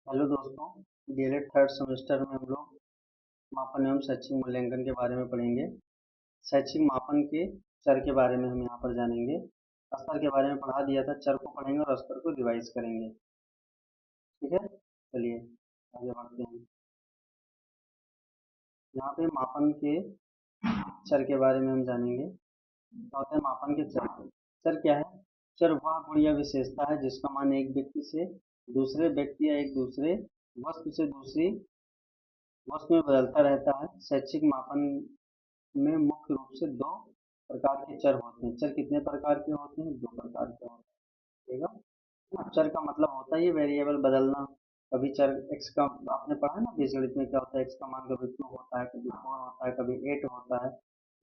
Hello दोस्तों। DElEd third semester में हम लोग मापन एवं शैक्षिक मूल्यांकन के बारे में पढ़ेंगे। शैक्षिक मापन के चर के बारे में हम यहाँ पर जानेंगे। स्तर के बारे में पढ़ा दिया था, चर को पढ़ेंगे और स्तर को रिवाइज करेंगे। ठीक है, चलिए आगे बढ़ते हैं। यहाँ पे मापन के चर के बारे में हम जानेंगे। क्या होता है मापन के चर? चर क्या है? चर वह गुण या विशेषता है जिसका मान एक व्यक्ति से दूसरे व्यक्ति या एक दूसरे वस्तु से दूसरी वस्तु में बदलता रहता है। शैक्षिक मापन में मुख्य रूप से दो प्रकार के चर होते हैं। चर कितने प्रकार के होते हैं? दो प्रकार के होते हैं। ठीक है ना? चर का मतलब होता है ये वेरिएबल बदलना। कभी चर एक्स का आपने पढ़ा है ना बीजगणित में, क्या होता है एक्स का मान कभी 2 होता है, कभी 4 होता है, कभी 8 होता है।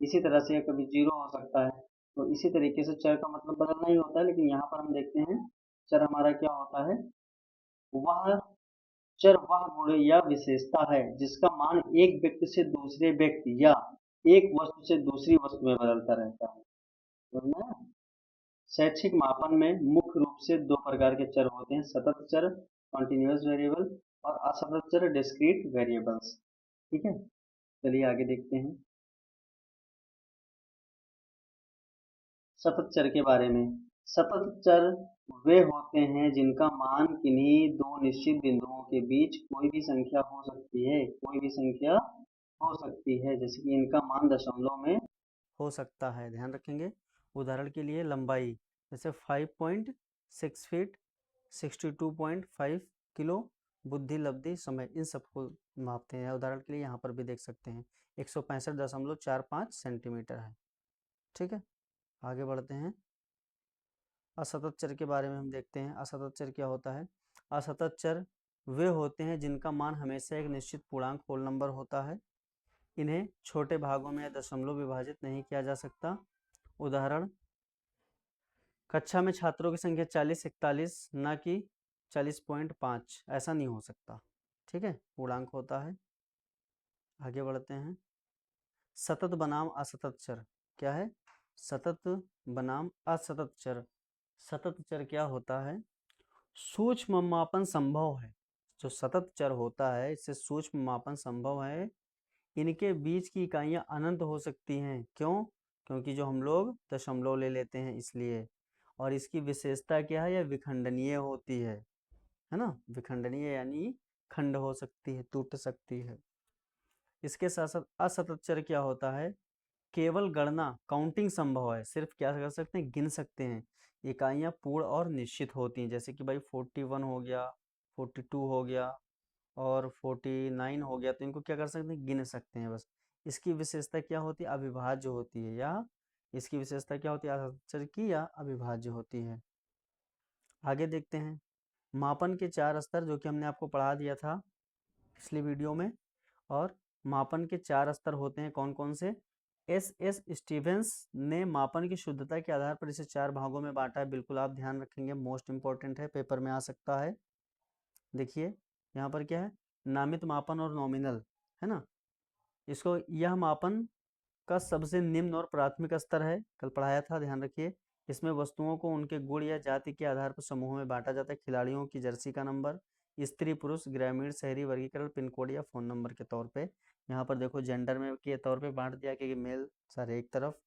इसी तरह से कभी 0 हो सकता है। तो इसी तरीके से चर का मतलब बदलना ही होता है। लेकिन यहाँ पर हम देखते हैं चर हमारा क्या होता है। वह चर वह गुण या विशेषता है जिसका मान एक व्यक्ति से दूसरे व्यक्ति या एक वस्तु से दूसरी वस्तु में बदलता रहता है। समझ में आया? शैक्षिक मापन में मुख्य रूप से दो प्रकार के चर होते हैं, सतत चर कॉन्टिन्यूअस वेरिएबल और असतत चर डिस्क्रीट वेरिएबल्स। ठीक है, चलिए आगे देखते हैं सतत चर के बारे में। सतत चर वे होते हैं जिनका मान किन्हीं दो निश्चित बिंदुओं के बीच कोई भी संख्या हो सकती है। कोई भी संख्या हो सकती है, जैसे कि इनका मान दशमलव में हो सकता है। ध्यान रखेंगे, उदाहरण के लिए लंबाई जैसे 5.6 फीट, 62.5 किलो, बुद्धि लब्धि समय, इन सबको मापते हैं। उदाहरण के लिए यहाँ पर भी देख सकते हैं 165.45 सेंटीमीटर है। ठीक है, आगे बढ़ते हैं। असतत चर के बारे में हम देखते हैं। असतत चर क्या होता है? असतत चर वे होते हैं जिनका मान हमेशा एक निश्चित पूर्णांक होल नंबर होता है। इन्हें छोटे भागों में या दशमलव विभाजित नहीं किया जा सकता। उदाहरण, कक्षा में छात्रों की संख्या 40-41 न कि 40.5, ऐसा नहीं हो सकता। ठीक है, पूर्णांक होता है। आगे बढ़ते हैं। सतत बनाम असतत चर क्या है? सतत बनाम असतत चर। सतत चर क्या होता है? सूक्ष्म मापन संभव है। जो सतत चर होता है इससे सूक्ष्म मापन संभव है। इनके बीच की इकाइयां अनंत हो सकती हैं। क्यों? क्योंकि जो हम लोग दशमलव ले लेते हैं इसलिए। और इसकी विशेषता क्या है? यह विखंडनीय होती है ना? विखंडनीय यानी खंड हो सकती है, टूट सकती है। इसके साथ साथ असतत चर क्या होता है? केवल गणना काउंटिंग संभव है। सिर्फ क्या कर सकते हैं? गिन सकते हैं। इकाइयां पूर्ण और निश्चित होती हैं, जैसे कि भाई 41 हो गया, 42 हो गया और 49 हो गया, तो इनको क्या कर सकते हैं? गिन सकते हैं बस। इसकी विशेषता क्या होती है? अविभाज्य होती है। या इसकी विशेषता क्या होती है? अचर की या अविभाज्य होती है। आगे देखते हैं मापन के चार स्तर, जो कि हमने आपको पढ़ा दिया था पिछली वीडियो में। और मापन के चार स्तर होते हैं कौन कौन से? एस स्टीवेंस ने मापन की शुद्धता के आधार पर इसे चार भागों में बांटा है। बिल्कुल आप ध्यान रखेंगे, मोस्ट इंपॉर्टेंट है, पेपर में आ सकता है। देखिए यहाँ पर क्या है, नामित मापन और नॉमिनल, है ना? इसको, यह मापन का सबसे निम्न और प्राथमिक स्तर है, कल पढ़ाया था, ध्यान रखिए। इसमें वस्तुओं को उनके गुण या जाति के आधार पर समूहों में बांटा जाता है। खिलाड़ियों की जर्सी का नंबर, स्त्री पुरुष ग्रामीण शहरी वर्गीकरण पिन कोड या फोन नंबर के तौर पे। यहाँ पर देखो जेंडर में के तौर पे बांट दिया कि मेल सारे एक तरफ,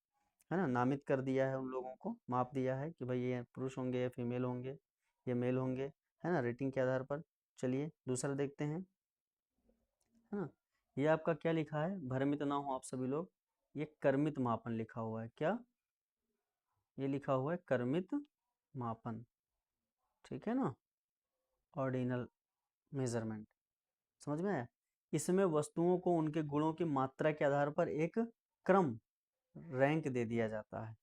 है ना? नामित कर दिया है, उन लोगों को माप दिया है कि भाई ये पुरुष होंगे, ये फीमेल होंगे, ये मेल होंगे, है ना? रेटिंग के आधार पर। चलिए दूसरा देखते हैं, है ना? ये आपका क्या लिखा है? भ्रमित ना हो आप सभी लोग, ये कर्मित मापन लिखा हुआ है। क्या? ये लिखा हुआ है कर्मित मापन। ठीक है ना? ऑर्डिनल मेजरमेंट, समझ में आया? इसमें वस्तुओं को उनके गुणों की मात्रा के आधार पर एक क्रम, रैंक दे दिया जाता है।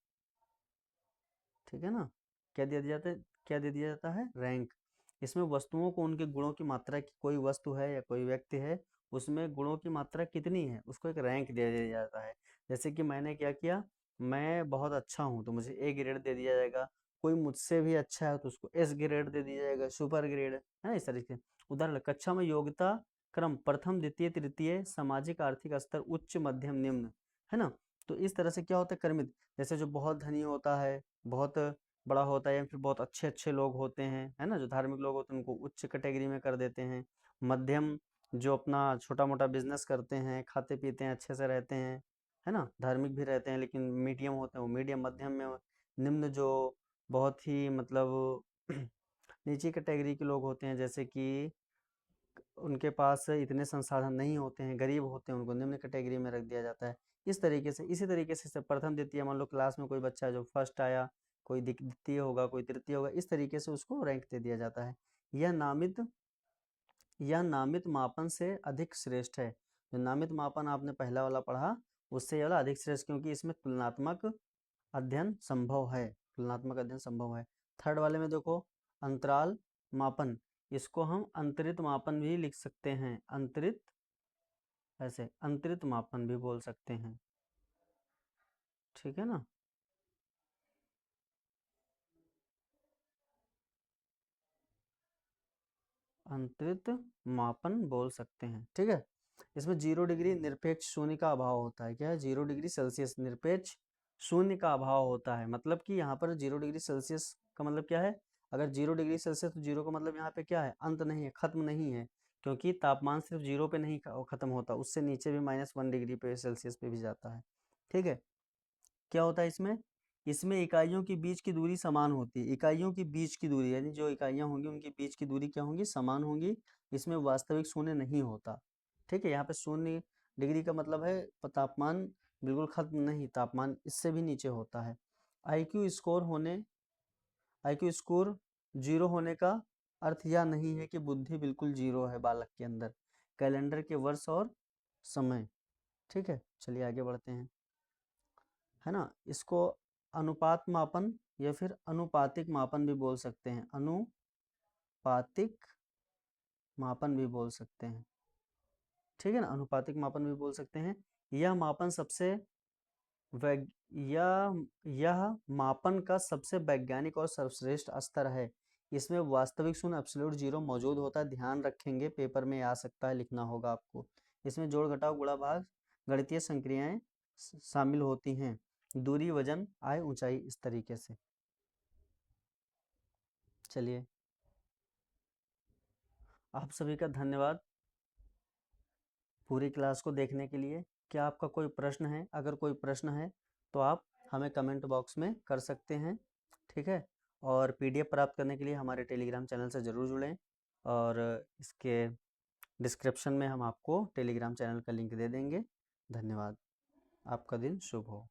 ठीक है ना? क्या दे दिया जाता है? क्या दे दिया जाता है? रैंक। इसमें वस्तुओं को उनके गुणों की मात्रा की, कोई वस्तु है या कोई व्यक्ति है, उसमें गुणों की मात्रा कितनी है उसको एक रैंक दे दिया जाता है। जैसे कि मैंने क्या किया, मैं बहुत अच्छा हूँ तो मुझे ए ग्रेड दे दिया जाएगा। कोई मुझसे भी अच्छा है तो उसको एस ग्रेड दे दिया जाएगा, सुपर ग्रेड, है ना? इस तरीके से। उदाहरण, कक्षा में योग्यता क्रम प्रथम द्वितीय तृतीय, सामाजिक आर्थिक स्तर उच्च मध्यम निम्न, है ना? तो इस तरह से क्या होता है कर्मित। जैसे जो बहुत धनी होता है, बहुत बड़ा होता है, या फिर बहुत अच्छे अच्छे लोग होते हैं, है ना, जो धार्मिक लोग होते हैं उनको उच्च कैटेगरी में कर देते हैं। मध्यम, जो अपना छोटा मोटा बिजनेस करते हैं, खाते पीते हैं, अच्छे से रहते हैं, है ना, धार्मिक भी रहते हैं लेकिन मीडियम होते हैं, वो मीडियम मध्यम में। निम्न, जो बहुत ही मतलब नीची कैटेगरी के लोग होते हैं, जैसे कि उनके पास इतने संसाधन नहीं होते हैं, गरीब होते हैं, उनको निम्न कैटेगरी में रख दिया जाता है। इस तरीके से, इसी तरीके से प्रथम द्वितीय, मान लो क्लास में कोई बच्चा जो फर्स्ट आया, कोई द्वितीय होगा, कोई तृतीय होगा, इस तरीके से उसको रैंक दे दिया जाता है। यह नामित मापन से अधिक श्रेष्ठ है। जो नामित मापन आपने पहला वाला पढ़ा, उससे ये वाला अधिक श्रेष्ठ, क्योंकि इसमें तुलनात्मक अध्ययन संभव है। तुलनात्मक अध्ययन संभव है। थर्ड वाले में देखो, अंतराल मापन, इसको हम अंतरित मापन भी लिख सकते हैं। अंतरित, ऐसे अंतरित मापन भी बोल सकते हैं, ठीक है ना। अंतरित मापन बोल सकते हैं, ठीक है। इसमें 0 डिग्री निरपेक्ष शून्य का अभाव होता है। क्या है? 0 डिग्री सेल्सियस निरपेक्ष शून्य का अभाव होता है। मतलब कि यहाँ पर 0 डिग्री सेल्सियस का मतलब क्या है? अगर 0 डिग्री सेल्सियस, तो जीरो का मतलब यहाँ पे क्या है? अंत नहीं है, खत्म नहीं है, क्योंकि तापमान सिर्फ जीरो पे नहीं खत्म होता, उससे नीचे भी -1 डिग्री पे सेल्सियस पे भी जाता है, ठीक है। क्या होता है इसमें? इसमें इकाइयों के बीच की दूरी समान होती है। इकाइयों के बीच की दूरी, यानी जो इकाइयां होंगी उनके बीच की दूरी क्या होंगी? समान होंगी। इसमें वास्तविक शून्य नहीं होता, ठीक है। यहाँ पे 0 डिग्री का मतलब है तापमान बिल्कुल खत्म नहीं, तापमान इससे भी नीचे होता है। आईक्यू स्कोर होने आईक्यू स्कोर 0 होने का अर्थ यह नहीं है कि बुद्धि बिल्कुल 0 है बालक के अंदर। कैलेंडर के वर्ष और समय, ठीक है। चलिए आगे बढ़ते हैं, है ना। इसको अनुपात मापन या फिर अनुपातिक मापन भी बोल सकते हैं। अनुपातिक मापन भी बोल सकते हैं, ठीक है ना। अनुपातिक मापन भी बोल सकते हैं। यह मापन सबसे वैग यह मापन का सबसे वैज्ञानिक और सर्वश्रेष्ठ स्तर है। इसमें वास्तविक शून्य एब्सोल्यूट जीरो मौजूद होता है। ध्यान रखेंगे, पेपर में आ सकता है, लिखना होगा आपको। इसमें जोड़ घटाव गुणा भाग गणितीय संक्रियाएं शामिल होती हैं। दूरी, वजन, आय, ऊंचाई, इस तरीके से। चलिए, आप सभी का धन्यवाद पूरी क्लास को देखने के लिए। क्या आपका कोई प्रश्न है? अगर कोई प्रश्न है तो आप हमें कमेंट बॉक्स में कर सकते हैं, ठीक है। और पीडीएफ प्राप्त करने के लिए हमारे टेलीग्राम चैनल से ज़रूर जुड़ें, और इसके डिस्क्रिप्शन में हम आपको टेलीग्राम चैनल का लिंक दे देंगे। धन्यवाद। आपका दिन शुभ हो।